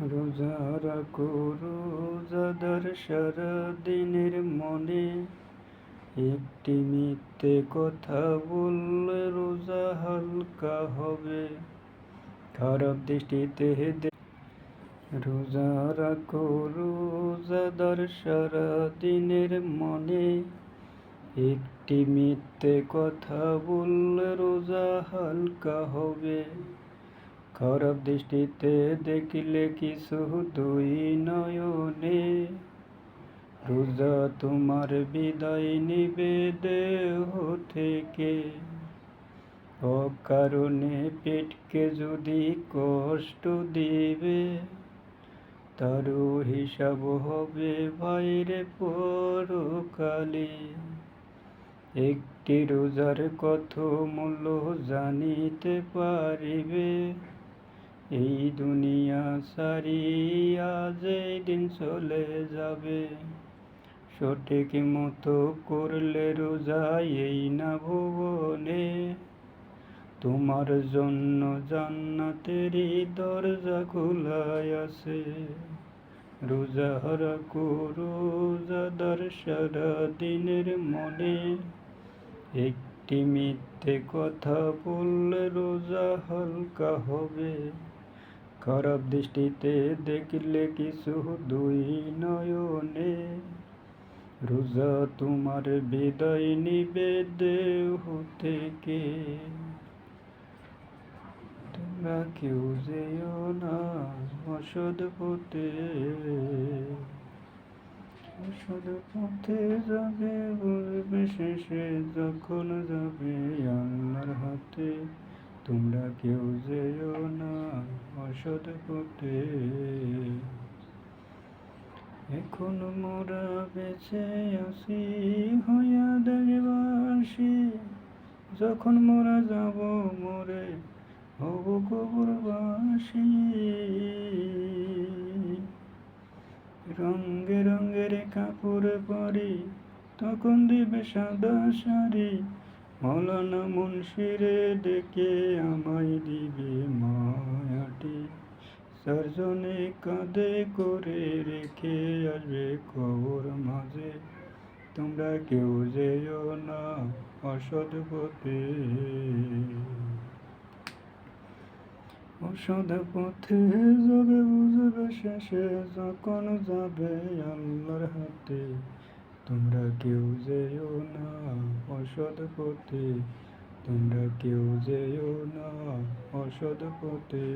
রোজা রাখো রোজাদার সারাদিনের মনে, একটি মিথ্যে কথা বললে রোজা হালকা হবে। খারাপ দৃষ্টিতে রোজা রাখো রোজাদার সারাদিনের মনে, একটি মিথ্যে কথা বললে রোজা হালকা হবে। খারাপ দৃষ্টিতে দেখিলে কিছু দুই নয়নে, রোজা তোমার বিদায় নিবে দেহ থেকে। অকারণে পেটকে যদি কষ্ট দিবে, তারও হিসাব হবে বাইরে পরকালে। একটি রোজার কত মূল্য জানিতে পারিবে, এই দুনিয়া সারিয়া যেদিন চলে যাবে। সঠিক মতো করলে রোজা এই না ভুবনে, তোমার জন্য জান্নাতেরই দরজা খোলাই আছে। রোজা রাখো রোজাদার সারাদিনের মনে, একটি মিথ্যে কথা বললে রোজা হালকা হবে। খারাপ দৃষ্টিতে দেখলে কিছু দুই নয়নে, রোজা তোমার বিদায় নিবে দেহ থেকে। তোমরা কেউ যেও না অসৎ পথে, অসৎ পথে যাবে বলবে শেষে যখন যাবে আল্লাহর হাতে। তোমরা কেউ যেও না অসৎ পথে। এখন মোরা বেঁচে আছি হইয়া দেশবাসী, যখন মোরা যাব মরে হব কবরবাসী। রঙে রঙের কাপড় পরি তখন দিবে সাদা শাড়ি, মৌলানা মুন্সিরে ডেকে আমায় দিবে মায়াটি। চারজনে কাঁধে করে রেখে আসবে কবর মাঝে। তোমরা কেউ যেও না অসৎ পথে, অসৎ পথে যাবে বুঝবে শেষে যখন যাবে আল্লাহর হাতে। তোমরা কেউ যেও না অসৎ পথে, তোমরা কেউ যেও না অসৎ পথে।